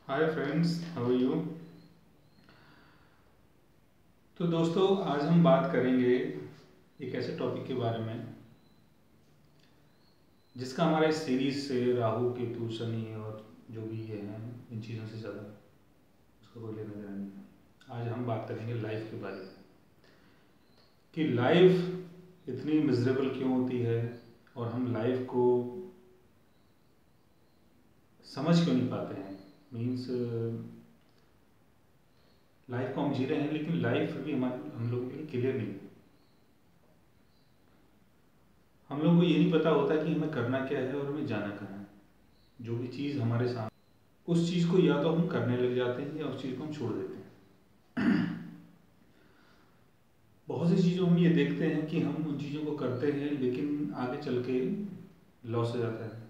Hi friends, how are you. तो दोस्तों, आज हम बात करेंगे एक ऐसे टॉपिक के बारे में जिसका हमारे सीरीज से राहु केतु शनि और जो भी ये हैं इन चीज़ों से ज़्यादा उसका कोई लेना देना नहीं है। आज हम बात करेंगे लाइफ के बारे में कि लाइफ इतनी मिजरेबल क्यों होती है और हम लाइफ को समझ क्यों नहीं पाते हैं। मीन्स लाइफ को हम जी रहे हैं लेकिन लाइफ फिर भी हम लोगों के लिए क्लियर नहीं है। हम लोगों को ये नहीं पता होता कि हमें करना क्या है और हमें जाना कहाँ है। जो भी चीज़ हमारे सामने उस चीज़ को या तो हम करने लग जाते हैं या उस चीज़ को हम छोड़ देते हैं। बहुत सी चीज़ों में हम ये देखते हैं कि हम उन चीज़ों को करते हैं लेकिन आगे चल के लॉस हो जाता है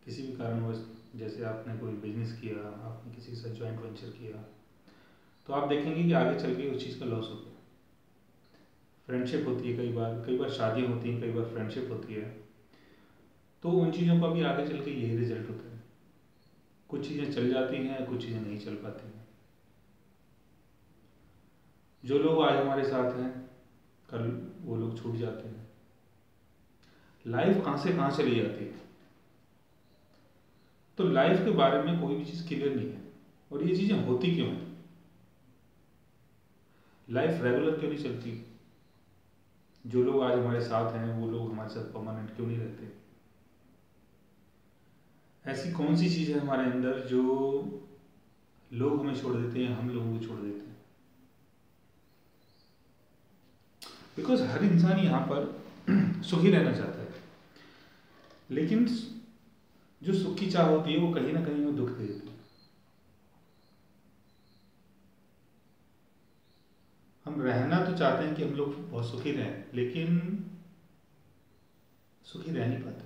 किसी भी कारणवश। जैसे आपने कोई बिजनेस किया, आपने किसी के साथ जॉइंट वेंचर किया, तो आप देखेंगे कि आगे चल के उस चीज़ का लॉस हो गया। फ्रेंडशिप होती है, कई बार शादियाँ होती हैं, कई बार फ्रेंडशिप होती है, तो उन चीज़ों का भी आगे चल के यही रिजल्ट होता है। कुछ चीज़ें चल जाती हैं, कुछ चीज़ें नहीं चल पाती हैं। जो लोग आज हमारे साथ हैं, कल वो लोग छूट जाते हैं। लाइफ कहाँ से कहाँ चली जाती है। तो लाइफ के बारे में कोई भी चीज़ क्लियर नहीं है और ये चीज़ें होती क्यों हैं। लाइफ रेगुलर क्यों नहीं चलती। जो लोग आज हमारे साथ हैं वो लोग हमारे साथ परमानेंट क्यों नहीं रहते। ऐसी कौन सी चीज़ है हमारे अंदर जो लोग हमें छोड़ देते हैं, हम लोगों को छोड़ देते हैं। बिकॉज हर इंसान यहाँ पर सुखी रहना चाहता है, लेकिन जो सुख की चाह होती है वो कहीं ना कहीं वो दुख दे देती है। हम रहना तो चाहते हैं कि हम लोग बहुत सुखी रहें, लेकिन सुखी रह नहीं पाते।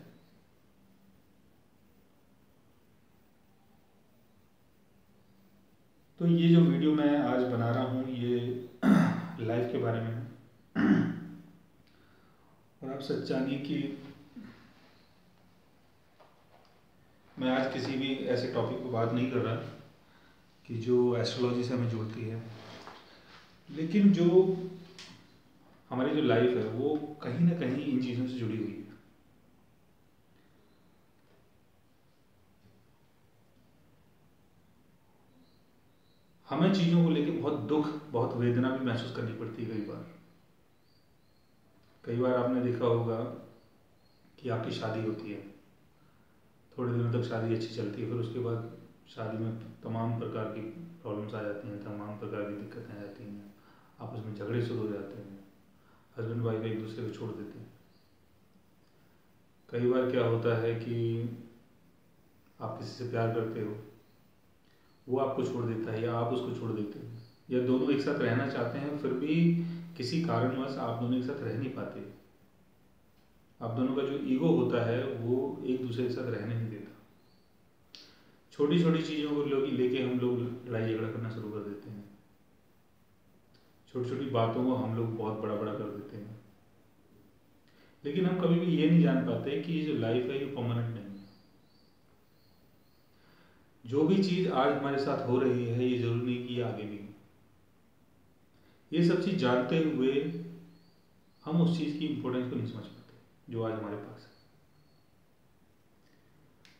तो ये जो वीडियो मैं आज बना रहा हूँ ये लाइफ के बारे में है। और आप सच जानिए कि मैं आज किसी भी ऐसे टॉपिक पर बात नहीं कर रहा कि जो एस्ट्रोलॉजी से हमें जोड़ती है, लेकिन जो हमारी जो लाइफ है वो कहीं ना कहीं इन चीज़ों से जुड़ी हुई है। हमें चीज़ों को लेकर बहुत दुख, बहुत वेदना भी महसूस करनी पड़ती है। कई बार आपने देखा होगा कि आपकी शादी होती है, थोड़े दिनों तक शादी अच्छी चलती है, फिर उसके बाद शादी में तमाम प्रकार की प्रॉब्लम्स आ जाती हैं, तमाम प्रकार की दिक्कतें आ जाती हैं, आपस में झगड़े शुरू हो जाते हैं, हस्बैंड वाइफ एक दूसरे को छोड़ देते हैं। कई बार क्या होता है कि आप किसी से प्यार करते हो, वो आपको छोड़ देता है या आप उसको छोड़ देते हो, या दोनों एक साथ रहना चाहते हैं फिर भी किसी कारणवश आप दोनों एक साथ रह नहीं पाते। आप दोनों का जो ईगो होता है वो एक दूसरे के साथ रहने नहीं देता। छोटी छोटी चीज़ों को लेके हम लोग लड़ाई झगड़ा करना शुरू कर देते हैं। छोटी छोटी बातों को हम लोग बहुत बड़ा बड़ा कर देते हैं, लेकिन हम कभी भी ये नहीं जान पाते कि ये जो लाइफ है ये परमानेंट नहीं है। जो भी चीज़ आज हमारे साथ हो रही है ये जरूरी नहीं कि ये आगे भी हो। ये सब चीज़ जानते हुए हम उस चीज़ की इम्पोर्टेंस को नहीं समझ पाते जो आज हमारे पास है।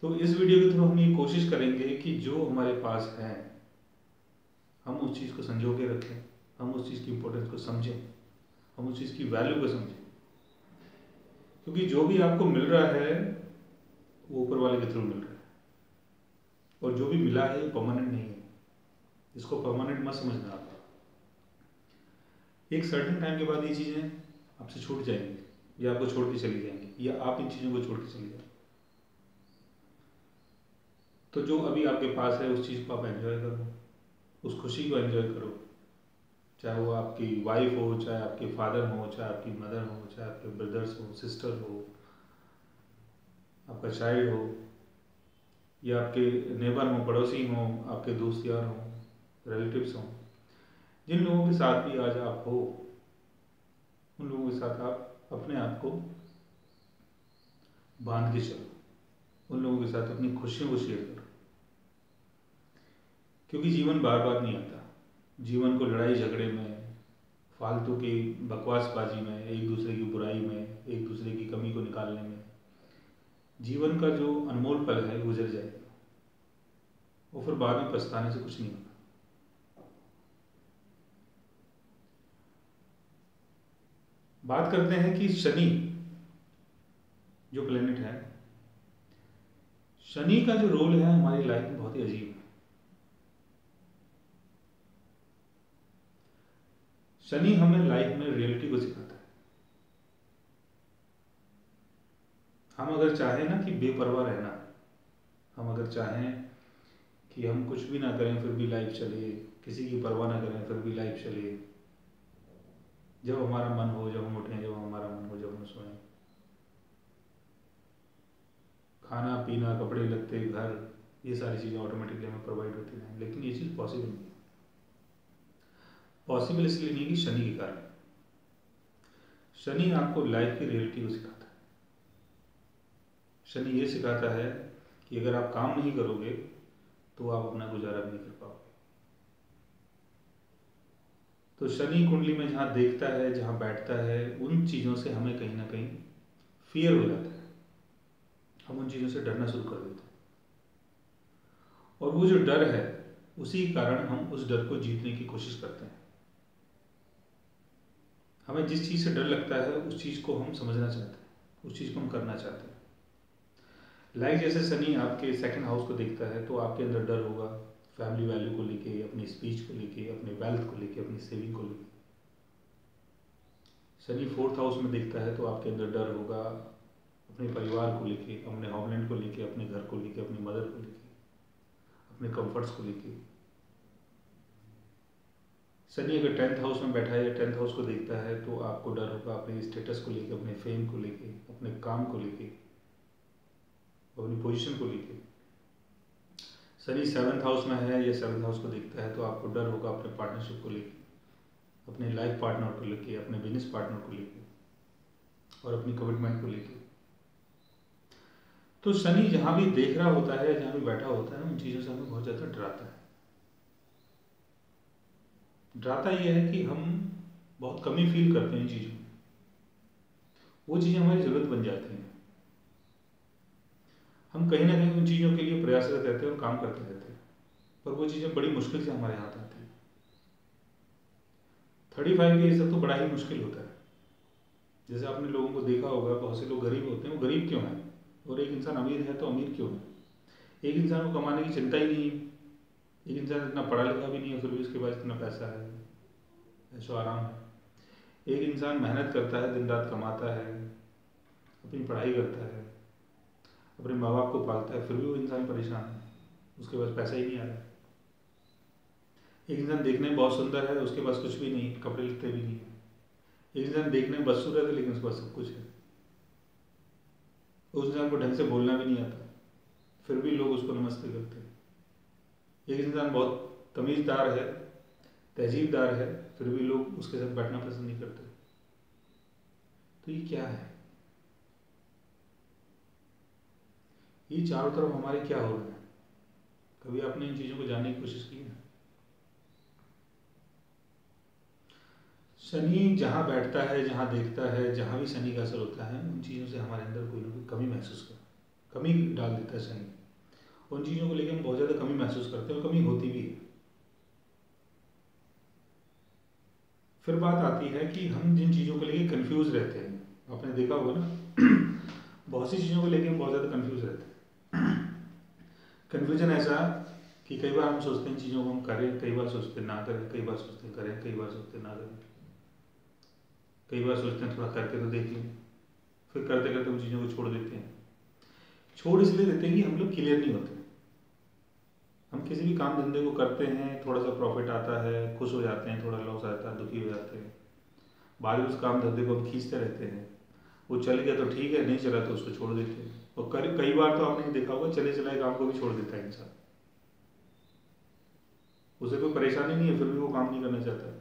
तो इस वीडियो के थ्रू हम ये कोशिश करेंगे कि जो हमारे पास है हम उस चीज़ को संजो के रखें, हम उस चीज़ की इम्पोर्टेंस को समझें, हम उस चीज़ की वैल्यू को समझें। क्योंकि जो भी आपको मिल रहा है वो ऊपर वाले के थ्रू मिल रहा है, और जो भी मिला है ये परमानेंट नहीं है। इसको परमानेंट मत समझना आप। एक सर्टेन टाइम के बाद ये चीज़ें आपसे छूट जाएंगी या आपको छोड़ के चली जाएंगी, या आप इन चीज़ों को छोड़ के चली जाएंगे। तो जो अभी आपके पास है उस चीज़ को आप एंजॉय करो, उस खुशी को एंजॉय करो। चाहे वो आपकी वाइफ हो, चाहे आपके फादर हो, चाहे आपकी मदर हो, चाहे आपके ब्रदर्स हो, सिस्टर हो, आपका चाइल्ड हो, या आपके नेबर हो, पड़ोसी हो, आपके दोस्त यार हो, रिलेटिव्स हो। जिन लोगों के साथ भी आज आप हो उन लोगों के साथ आप अपने आप को बांध के चलो, उन लोगों के साथ अपनी खुशियों को शेयर करो। क्योंकि जीवन बार बार नहीं आता। जीवन को लड़ाई झगड़े में, फालतू की बकवासबाजी में, एक दूसरे की बुराई में, एक दूसरे की कमी को निकालने में जीवन का जो अनमोल पल है गुजर जाएगा, और फिर बाद में पछताने से कुछ नहीं होगा। बात करते हैं कि शनि जो प्लेनेट है, शनि का जो रोल है हमारी लाइफ में बहुत ही अजीब है। शनि हमें लाइफ में रियलिटी को सिखाता है। हम अगर चाहें ना कि बेपरवाह रहना, हम अगर चाहें कि हम कुछ भी ना करें फिर भी लाइफ चले, किसी की परवाह ना करें फिर भी लाइफ चले, जब हमारा मन हो जब हम उठें, जब हमारा मन हो जब हम सोएं, खाना पीना कपड़े लत्ते घर, ये सारी चीज़ें ऑटोमेटिकली हमें प्रोवाइड होती हैं। लेकिन ये चीज़ पॉसिबल नहीं है। पॉसिबल इसलिए नहीं कि शनि के कारण। शनि आपको लाइफ की रियलिटी को सिखाता है। शनि ये सिखाता है कि अगर आप काम नहीं करोगे तो आप अपना गुजारा भी नहीं कर पाओगे। तो शनि कुंडली में जहाँ देखता है, जहाँ बैठता है, उन चीज़ों से हमें कहीं ना कहीं फियर हो जाता है। हम उन चीज़ों से डरना शुरू कर देते हैं, और वो जो डर है उसी कारण हम उस डर को जीतने की कोशिश करते हैं। हमें जिस चीज़ से डर लगता है उस चीज़ को हम समझना चाहते हैं, उस चीज़ को हम करना चाहते हैं। लाइक जैसे शनि आपके सेकंड हाउस को देखता है तो आपके अंदर डर होगा, फैमिली वैल्यू को लेके, अपनी स्पीच को लेके, अपने वेल्थ को लेके, अपनी सेविंग को लेके। शनि फोर्थ हाउस में देखता है तो आपके अंदर डर होगा अपने परिवार को लेके, अपने होमलैंड को लेके, अपने घर को लेके, अपनी मदर को लेके, अपने कंफर्ट्स को लेके। शनि अगर 10th हाउस में बैठा है या 10th हाउस को देखता है तो आपको डर होगा अपने स्टेटस को लेके, अपने फेम को लेके, अपने काम को लेके, अपनी पोजीशन को लेके। शनि 7th हाउस में है या 7th हाउस को देखता है तो आपको डर होगा अपने पार्टनरशिप को लेके, अपने लाइफ पार्टनर को लेके, अपने बिजनेस पार्टनर को लेके, और अपनी कमिटमेंट को लेके। तो शनि जहाँ भी देख रहा होता है, जहाँ भी बैठा होता है, उन चीज़ों से हमें बहुत ज़्यादा डराता है। डराता यह है कि हम बहुत कमी फील करते हैं इन चीज़ों में, वो चीज़ें हमारी ज़रूरत बन जाती हैं। हम कहीं ना कहीं उन चीज़ों के लिए प्रयासरत रहते हैं और काम करते रहते हैं, पर वो चीज़ें बड़ी मुश्किल से हमारे हाथ आती हैं। 35 एज तक तो बड़ा ही मुश्किल होता है। जैसे आपने लोगों को देखा होगा, बहुत से लोग गरीब होते हैं। वो गरीब क्यों हैं? और एक इंसान अमीर है तो अमीर क्यों है? एक इंसान को कमाने की चिंता ही नहीं है, एक इंसान इतना पढ़ा लिखा भी नहीं है फिर भी उसके पास इतना पैसा है, ऐशो आराम है। एक इंसान मेहनत करता है, दिन रात कमाता है, अपनी पढ़ाई करता है, अपने माँ बाप को पालता है, फिर भी वो इंसान परेशान है, उसके पास पैसा ही नहीं आ रहा है। एक इंसान देखने में बहुत सुंदर है, उसके पास कुछ भी नहीं, कपड़े लत्ते भी नहीं है। एक इंसान देखने में बदसूरत है लेकिन उसके पास सब कुछ है। उस इंसान को ढंग से बोलना भी नहीं आता, फिर भी लोग उसको नमस्ते करते हैं। एक इंसान बहुत तमीज़दार है, तहजीबदार है, फिर भी लोग उसके साथ बैठना पसंद नहीं करते। तो ये क्या है? ये चारों तरफ हमारे क्या हो रहा है? कभी आपने इन चीज़ों को जानने की कोशिश की है? शनि जहाँ बैठता है, जहाँ देखता है, जहाँ भी शनि का असर होता है, उन चीज़ों से हमारे अंदर कोई ना कोई कमी महसूस कर, कमी डाल देता है शनि। उन चीज़ों को लेकर हम बहुत ज़्यादा कमी महसूस करते हैं और कमी होती भी है। फिर बात आती है कि हम जिन चीज़ों को लेकर कंफ्यूज रहते हैं, आपने देखा होगा ना बहुत सी चीज़ों को लेकर हम बहुत ज़्यादा कंफ्यूज रहते हैं। कन्फ्यूजन ऐसा कि कई बार हम सोचते हैं चीज़ों को हम करें, कई बार सोचते ना करें, कई बार सोचते हैं करें, कई बार सोचते ना करें, कई बार सोचते हैं थोड़ा करके तो देख लें, फिर करते करते उन चीज़ों को छोड़ देते हैं। छोड़ इसलिए देते हैं कि हम लोग क्लियर नहीं होते। हम किसी भी काम धंधे को करते हैं, थोड़ा सा प्रॉफिट आता है, खुश हो जाते हैं, थोड़ा लॉस आता है, दुखी हो जाते हैं। बाद में उस काम धंधे को हम खींचते रहते हैं। वो चल गया तो ठीक है, नहीं चला तो उसको छोड़ देते हैं। और कई बार तो आपने देखा होगा चले चलाए काम को भी छोड़ देता है इंसान। उसे कोई परेशानी नहीं है फिर भी वो काम नहीं करना चाहता।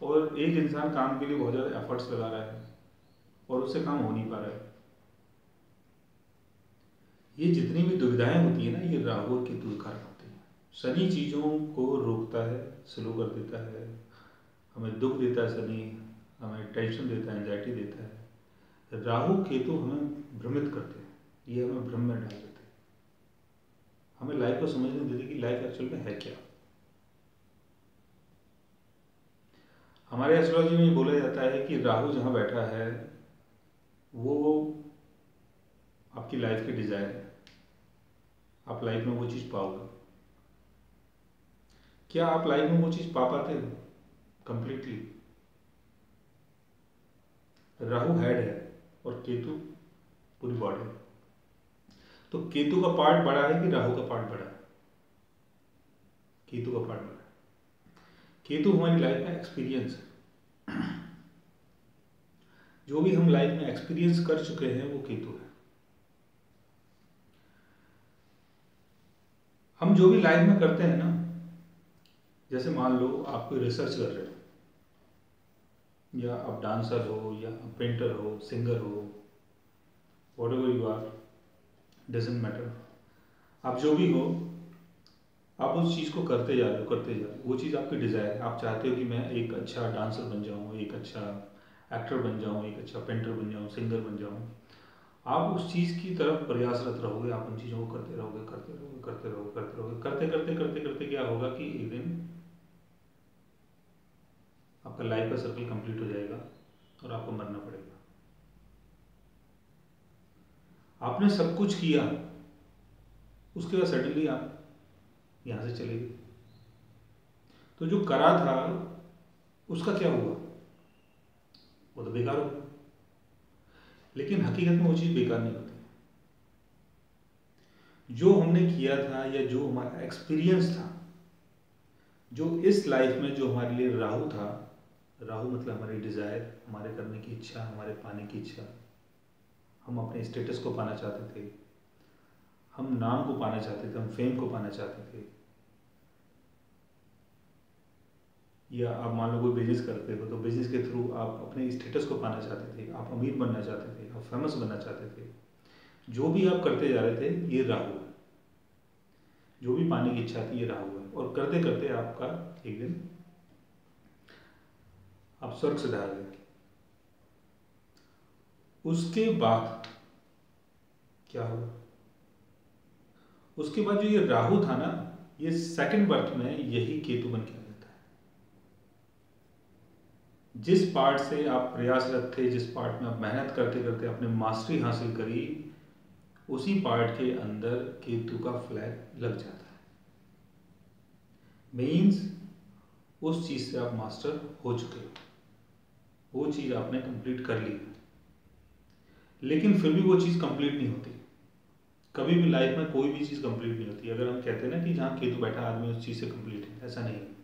और एक इंसान काम के लिए बहुत ज़्यादा एफर्ट्स लगा रहा है और उससे काम हो नहीं पा रहा है। ये जितनी भी दुविधाएं होती है ना, ये राहु और केतु के कारण होती है। शनि चीज़ों को रोकता है, स्लो कर देता है, हमें दुख देता है शनि, हमें टेंशन देता है, एंजाइटी देता है। राहु केतु हमें भ्रमित करते हैं, ये हमें भ्रम में डाल देते हैं, हमें लाइफ को समझने नहीं देते कि लाइफ एक्चुअल में है क्या। हमारे एस्ट्रोलॉजी में ये बोला जाता है कि राहु जहाँ बैठा है वो आपकी लाइफ की डिजायर है, आप लाइफ में वो चीज़ पाओगे। क्या आप लाइफ में वो चीज़ पा पाते हो कंप्लीटली? राहु हेड है और केतु पूरी बॉडी है। तो केतु का पार्ट बड़ा है कि राहु का पार्ट बड़ा है? केतु का पार्ट बड़ा है। केतु हमारी लाइफ में एक्सपीरियंस है, जो भी हम लाइफ में एक्सपीरियंस कर चुके हैं वो केतु है। हम जो भी लाइफ में करते हैं ना, जैसे मान लो आप कोई रिसर्च कर रहे हो, या आप डांसर हो, या पेंटर हो, सिंगर हो, whatever you are, doesn't matter, आप जो भी हो, आप उस चीज़ को करते जा रहे हो, करते जा रहे हो। वो चीज़ आपकी डिज़ायर है, आप चाहते हो कि मैं एक अच्छा डांसर बन जाऊँ, एक अच्छा एक्टर बन जाऊँ, एक अच्छा पेंटर बन जाऊँ, सिंगर बन जाऊँ। आप उस चीज़ की तरफ प्रयासरत रहोगे, आप उन चीज़ों को करते रहोगे, करते रहोगे, करते रहोगे, करते रहोगे, करते करते करते करते क्या होगा कि एक दिन आपका लाइफ का सर्कल कंप्लीट हो जाएगा और आपको मरना पड़ेगा। आपने सब कुछ किया, उसके बाद सडनली आप यहाँ से चले गए, तो जो करा था उसका क्या हुआ? वो तो बेकार हो गया। लेकिन हकीकत में वो चीज़ बेकार नहीं होती। जो हमने किया था या जो हमारा एक्सपीरियंस था, जो इस लाइफ में जो हमारे लिए राहु था, राहु मतलब हमारी डिज़ायर, हमारे करने की इच्छा, हमारे पाने की इच्छा, हम अपने स्टेटस को पाना चाहते थे, हम नाम को पाना चाहते थे, हम फेम को पाना चाहते थे, या आप मान लो कोई बिजनेस करते हो तो बिजनेस के थ्रू आप अपने स्टेटस को पाना चाहते थे, आप अमीर बनना चाहते थे, आप फेमस बनना चाहते थे। जो भी आप करते जा रहे थे ये राहु है, जो भी पाने की इच्छा थी ये राहु है। और करते करते आपका एक दिन आप स्वर्ग से धार गए। उसके बाद क्या हुआ? उसके बाद जो ये राहु था ना, ये सेकंड बर्थ में यही केतु बन के आ जाता है। जिस पार्ट से आप प्रयासरत थे, जिस पार्ट में आप मेहनत करते करते अपने मास्टरी हासिल करी, उसी पार्ट के अंदर केतु का फ्लैग लग जाता है। मीन्स उस चीज से आप मास्टर हो चुके हो, वो चीज आपने कंप्लीट कर ली। लेकिन फिर भी वो चीज कंप्लीट नहीं होती। कभी भी लाइफ में कोई भी चीज कंप्लीट नहीं होती। अगर हम कहते हैं ना कि जहाँ केतु बैठा आदमी उस चीज से कंप्लीट है, ऐसा नहीं है।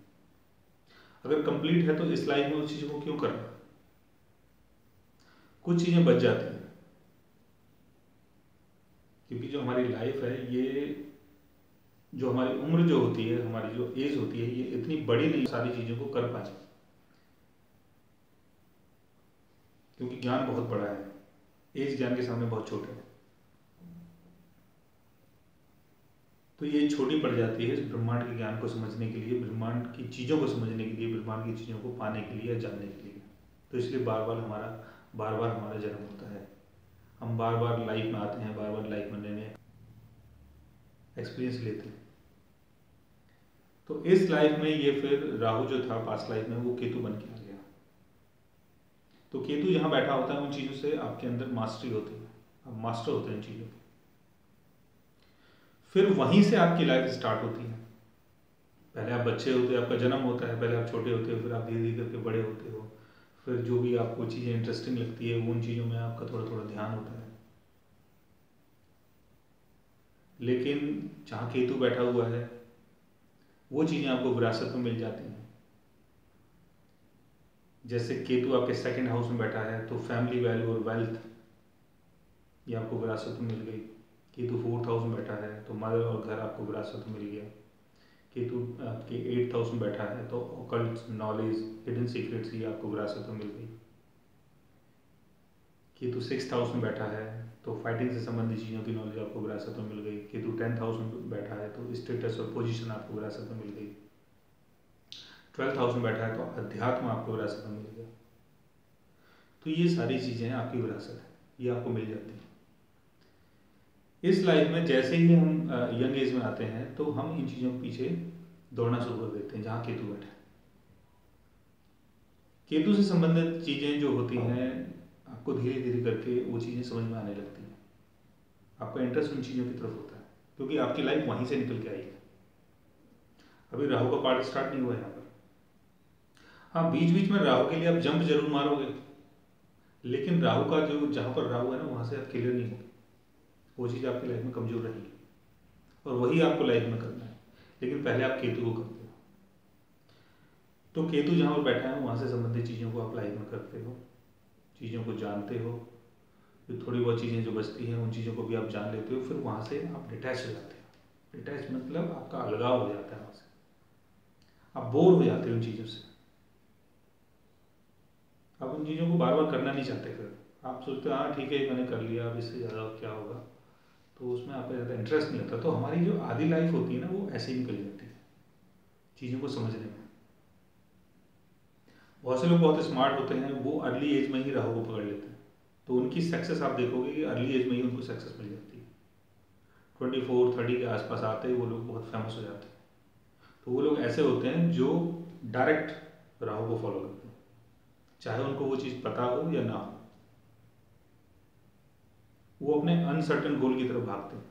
अगर कंप्लीट है तो इस लाइफ में उस चीज को क्यों करना? कुछ चीजें बच जाती हैं, क्योंकि जो हमारी लाइफ है, ये जो हमारी उम्र जो होती है, हमारी जो एज होती है, ये इतनी बड़ी नहीं सारी चीजों को कर पाए, क्योंकि ज्ञान बहुत बड़ा है, एज ज्ञान के सामने बहुत छोटा है। तो ये छोटी पड़ जाती है इस ब्रह्मांड के ज्ञान को समझने के लिए, ब्रह्मांड की चीज़ों को समझने के लिए, ब्रह्मांड की चीज़ों को पाने के लिए या जानने के लिए। तो इसलिए बार बार हमारा जन्म होता है। हम बार बार लाइफ में आते हैं, बार बार लाइफ में नए नए एक्सपीरियंस लेते हैं। तो इस लाइफ में ये फिर राहु जो था पास्ट लाइफ में, वो केतु बन के आ गया। तो केतु यहाँ बैठा होता है, उन चीज़ों से आपके अंदर मास्टरी होती है, आप मास्टर होते हैं इन चीज़ों की। फिर वहीं से आपकी लाइफ स्टार्ट होती है। पहले आप बच्चे होते हो, आपका जन्म होता है, पहले आप छोटे होते हो, फिर आप धीरे धीरे करके बड़े होते हो। फिर जो भी आपको चीज़ें इंटरेस्टिंग लगती है, उन चीज़ों में आपका थोड़ा थोड़ा ध्यान होता है। लेकिन जहाँ केतु बैठा हुआ है, वो चीज़ें आपको विरासत में मिल जाती हैं। जैसे केतु आपके सेकंड हाउस में बैठा है, तो फैमिली वैल्यू और वेल्थ ये आपको विरासत में मिल गई। केतु फोर्थ हाउस में बैठा है, तो मदर और घर आपको विरासत में मिल गया। केतु आपके 8th हाउस में बैठा है, तो ऑकल्ट नॉलेज, हिडन सीक्रेट्स ये आपको विरासत में मिल गई। केतु 6th हाउस में बैठा है तो फाइटिंग से संबंधित चीज़ों की नॉलेज आपको विरासत में मिल गई। केतु 10th हाउस में बैठा है तो स्टेटस और पोजीशन आपको विरासत में मिल गई। 12th हाउस में बैठा है तो अध्यात्म आपको विरासत में मिल गया। तो ये सारी चीज़ें आपकी विरासत है, ये आपको मिल जाती है। इस लाइफ में जैसे ही हम यंग एज में आते हैं तो हम इन चीज़ों के पीछे दौड़ना शुरू कर देते हैं। जहाँ केतु बैठा है, केतु से संबंधित चीज़ें जो होती हैं आपको धीरे धीरे करके वो चीज़ें समझ में आने लगती हैं। आपका इंटरेस्ट उन चीज़ों की तरफ होता है क्योंकि आपकी लाइफ वहीं से निकल के आई है। अभी राहु का पार्ट स्टार्ट नहीं हुआ है यहाँ पर। हाँ, बीच बीच में राहु के लिए आप जंप जरूर मारोगे, लेकिन राहु का जो जहाँ पर राहु है ना वहाँ से आप क्लियर नहीं होगे। वो चीज़ आपकी लाइफ में कमजोर रहेगी और वही आपको लाइफ में करना है, लेकिन पहले आप केतु को करते हो। तो केतु जहाँ पर बैठा है वहाँ से संबंधित चीज़ों को आप लाइफ में करते हो, चीज़ों को जानते हो। जो थोड़ी बहुत चीज़ें जो बचती हैं उन चीज़ों को भी आप जान लेते हो, फिर वहाँ से आप डिटैच हो जाते हो। डिटैच मतलब आपका अलगाव हो जाता है, वहाँ से आप बोर हो जाते हो उन चीज़ों से। आप उन चीज़ों को बार बार करना नहीं चाहते। फिर आप सोचते हो हाँ ठीक है मैंने कर लिया, अब इससे ज़्यादा क्या होगा, तो उसमें आपका ज़्यादा इंटरेस्ट नहीं होता। तो हमारी जो आधी लाइफ होती है ना वो ऐसे ही निकल जाती है चीज़ों को समझने में। बहुत से लोग बहुत स्मार्ट होते हैं, वो अर्ली एज में ही राहु को पकड़ लेते हैं, तो उनकी सक्सेस आप देखोगे कि अर्ली एज में ही उनको सक्सेस मिल जाती है। 24-30 के आसपास आते ही वो लोग बहुत फेमस हो जाते हैं। तो वो लोग ऐसे होते हैं जो डायरेक्ट राहु को फॉलो करते हैं, चाहे उनको वो चीज़ पता हो या ना हो। वो अपने अनसर्टन गोल की तरफ भागते हैं।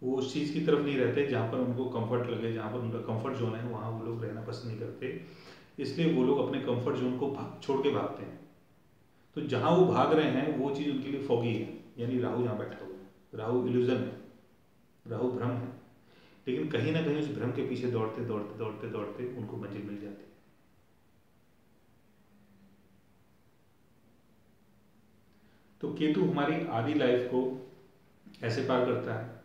वो उस चीज़ की तरफ नहीं रहते जहाँ पर उनको कंफर्ट लगे, जहाँ पर उनका कंफर्ट जोन है वहाँ वो लोग रहना पसंद नहीं करते। इसलिए वो लोग अपने कंफर्ट जोन को छोड़ के भागते हैं। तो जहाँ वो भाग रहे हैं वो चीज़ उनके लिए फॉगी है, यानी राहु जहाँ बैठा हुआ है। राहु इल्यूजन है, राहु भ्रम है, लेकिन कहीं ना कहीं उस भ्रम के पीछे दौड़ते दौड़ते दौड़ते दौड़ते उनको मंजिल मिल जाती है। तो केतु हमारी आधी लाइफ को ऐसे पार करता है,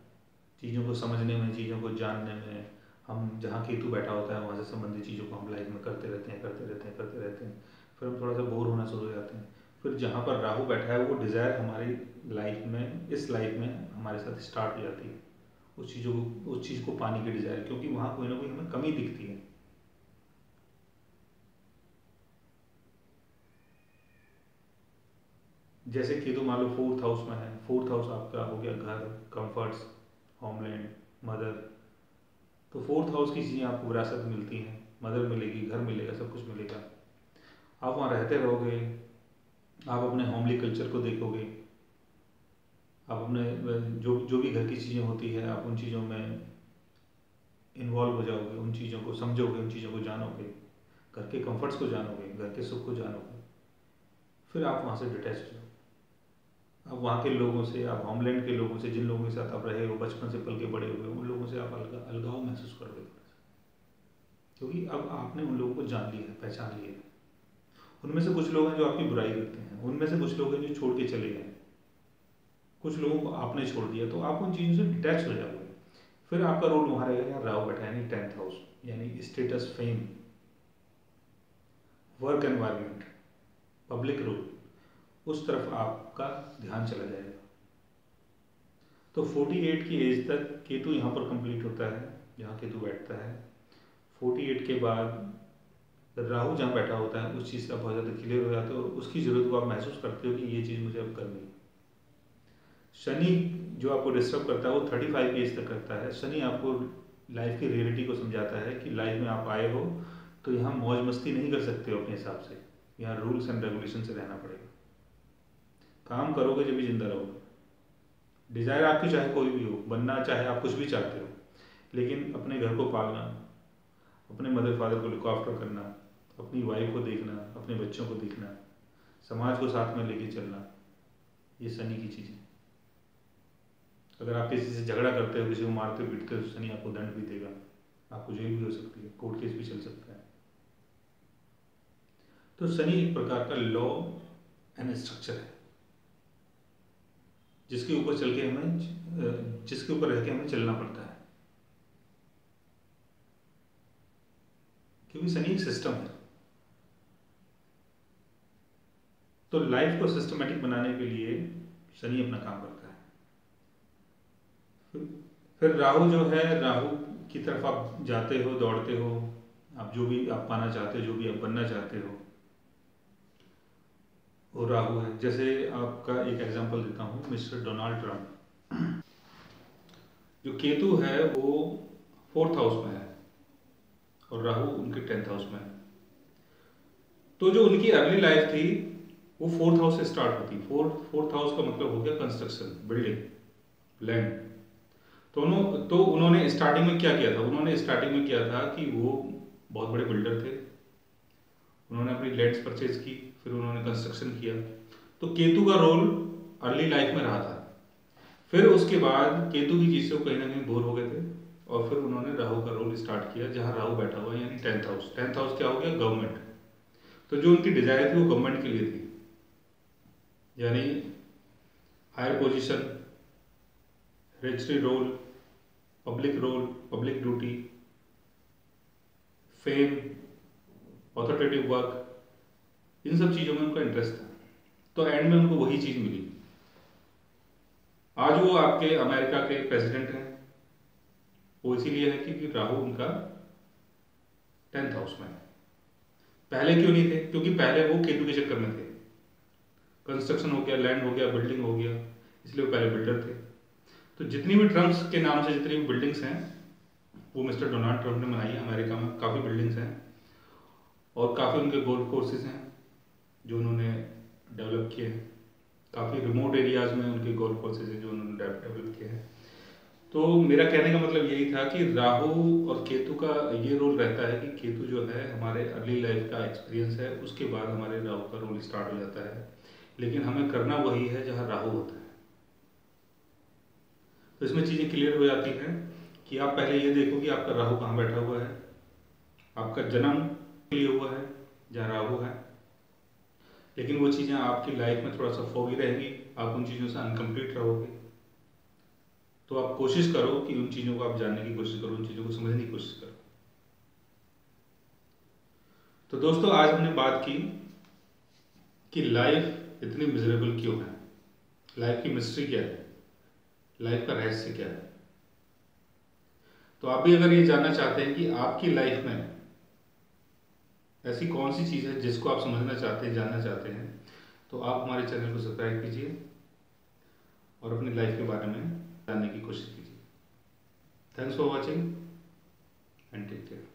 चीज़ों को समझने में, चीज़ों को जानने में। हम जहाँ केतु बैठा होता है वहाँ से संबंधित चीज़ों को हम लाइफ में करते रहते हैं, करते रहते हैं, करते रहते हैं। फिर हम थोड़ा सा बोर होना शुरू हो जाते हैं। फिर जहाँ पर राहु बैठा है वो डिज़ायर हमारी लाइफ में, इस लाइफ में हमारे साथ स्टार्ट हो जाती है। उस चीज़ को पाने की डिज़ायर, क्योंकि वहाँ कोई ना कोई हमें कमी दिखती है। जैसे केतु मान लो 4th हाउस में है। 4th हाउस आपका हो गया घर, कंफर्ट्स, होमलैंड, मदर। तो 4th हाउस की चीज़ें आपको विरासत में मिलती हैं। मदर मिलेगी, घर मिलेगा, सब कुछ मिलेगा। आप वहाँ रहते रहोगे, आप अपने होमली कल्चर को देखोगे, आप अपने जो जो भी घर की चीज़ें होती है आप उन चीज़ों में इन्वॉल्व हो जाओगे, उन चीज़ों को समझोगे, उन चीज़ों को जानोगे, घर के कंफर्ट्स को जानोगे, घर के सुख को जानोगे। फिर आप वहाँ से डिटैच हो जाओ। आप वहाँ के लोगों से, आप होमलैंड के लोगों से, जिन लोगों के साथ आप रहे हो, बचपन से पल के बड़े हुए, उन लोगों से आप अलगाव महसूस करोगे, क्योंकि अब आपने उन लोगों को जान लिया है, पहचान लिया है। उनमें से कुछ लोग हैं जो आपकी बुराई करते हैं, उनमें से कुछ लोग हैं जो छोड़ के चले गए, कुछ लोगों को आपने छोड़ दिया, तो आप उन चीज़ों से डिटैच हो जाओगे। फिर आपका रोल वहाँ रहेगा यार राहु बैठा, यानी 10th हाउस, यानी status, fame, work environment, public role, उस तरफ आपका ध्यान चला जाएगा। तो 48 की एज तक केतु यहाँ पर कंप्लीट होता है, जहाँ केतु बैठता है। 48 के बाद राहु जहाँ बैठा होता है उस चीज़ से आप बहुत ज़्यादा क्लियर हो जाते हो और उसकी ज़रूरत को आप महसूस करते हो कि ये चीज़ मुझे अब करनी है। शनि जो आपको डिस्टर्ब करता है वो 35 की एज तक करता है। शनि आपको लाइफ की रियलिटी को समझाता है कि लाइफ में आप आए हो तो यहाँ मौज मस्ती नहीं कर सकते हो अपने हिसाब से, यहाँ रूल्स एंड रेगुलेशन से रहना पड़ेगा। काम करोगे जब भी जिंदा रहोगे। डिज़ायर आपकी चाहे कोई भी हो, बनना चाहे आप कुछ भी चाहते हो, लेकिन अपने घर को पालना, अपने मदर फादर को लुक आफ्टर करना, अपनी वाइफ को देखना, अपने बच्चों को देखना, समाज को साथ में लेके चलना, ये शनि की चीज़ें। अगर आप किसी से झगड़ा करते हो, किसी को मारते हो पीटते हो, तो शनि आपको दंड भी देगा, आपको जेल भी हो सकती है, कोर्ट केस भी चल सकता है। तो शनि एक प्रकार का लॉ एंड स्ट्रक्चर है जिसके ऊपर चल के हमें, जिसके ऊपर रह के हमें चलना पड़ता है, क्योंकि शनि एक सिस्टम है। तो लाइफ को सिस्टमेटिक बनाने के लिए शनि अपना काम करता है। फिर राहु जो है, राहु की तरफ आप जाते हो, दौड़ते हो, आप जो भी आप पाना चाहते हो, जो भी आप बनना चाहते हो, वो राहु है। जैसे आपका एक एग्जांपल देता हूँ, मिस्टर डोनाल्ड ट्रंप। जो केतु है वो 4th हाउस में है और राहु उनके 10th हाउस में है। तो जो उनकी अर्ली लाइफ थी वो 4th हाउस से स्टार्ट होती। फोर्थ हाउस का मतलब हो गया कंस्ट्रक्शन, बिल्डिंग, लैंड। तो उन्होंने स्टार्टिंग में क्या किया था? उन्होंने स्टार्टिंग में किया था कि वो बहुत बड़े बिल्डर थे। उन्होंने अपनी लैंड्स परचेज की, फिर उन्होंने कंस्ट्रक्शन किया। तो केतु का रोल अर्ली लाइफ में रहा था। फिर उसके बाद केतु की चीज से वो कहीं ना कहीं बोर हो गए थे और फिर उन्होंने राहु का रोल स्टार्ट किया, जहां राहु बैठा हुआ है, यानी 10th हाउस। 10th हाउस क्या हो गया? गवर्नमेंट। तो जो उनकी डिजायर थी वो गवर्नमेंट के लिए थी, यानी higher position, hereditary role, public duty, fame, authoritative work, इन सब चीज़ों में उनका इंटरेस्ट था। तो एंड में उनको वही चीज़ मिली। आज वो आपके अमेरिका के प्रेसिडेंट हैं। वो इसीलिए है क्योंकि राहु उनका 10th हाउस में है। पहले क्यों नहीं थे? क्योंकि पहले वो केतु के चक्कर में थे। कंस्ट्रक्शन हो गया, लैंड हो गया, बिल्डिंग हो गया, इसलिए वो पहले बिल्डर थे। तो जितनी भी ट्रम्प्स के नाम से जितनी भी बिल्डिंग्स हैं वो मिस्टर डोनाल्ड ट्रंप ने बनाई है। अमेरिका में काफ़ी बिल्डिंग्स हैं और काफ़ी उनके गोल्फ कोर्सेज हैं जो उन्होंने डेवलप किए हैं। काफ़ी रिमोट एरियाज में उनके गोल्फ कोर्सेज हैं जो उन्होंने डेवलप किए हैं। तो मेरा कहने का मतलब यही था कि राहु और केतु का ये रोल रहता है कि केतु जो है हमारे अर्ली लाइफ का एक्सपीरियंस है, उसके बाद हमारे राहु का रोल स्टार्ट हो जाता है। लेकिन हमें करना वही है जहाँ राहु होता है। तो इसमें चीज़ें क्लियर हो जाती हैं कि आप पहले ये देखो कि आपका राहु कहाँ बैठा हुआ है। आपका जन्म लिए हुआ है जहाँ राहु है, लेकिन वो चीज़ें आपकी लाइफ में थोड़ा सा फोगी रहेंगी, आप उन चीज़ों से अनकम्प्लीट रहोगे। तो आप कोशिश करो कि उन चीज़ों को आप जानने की कोशिश करो, उन चीज़ों को समझने की कोशिश करो। तो दोस्तों, आज हमने बात की कि लाइफ इतनी मिजरेबल क्यों है, लाइफ की मिस्ट्री क्या है, लाइफ का रहस्य क्या है। तो आप भी अगर ये जानना चाहते हैं कि आपकी लाइफ में ऐसी कौन सी चीज़ है जिसको आप समझना चाहते हैं, जानना चाहते हैं, तो आप हमारे चैनल को सब्सक्राइब कीजिए और अपनी लाइफ के बारे में जानने की कोशिश कीजिए। Thanks for watching and take care.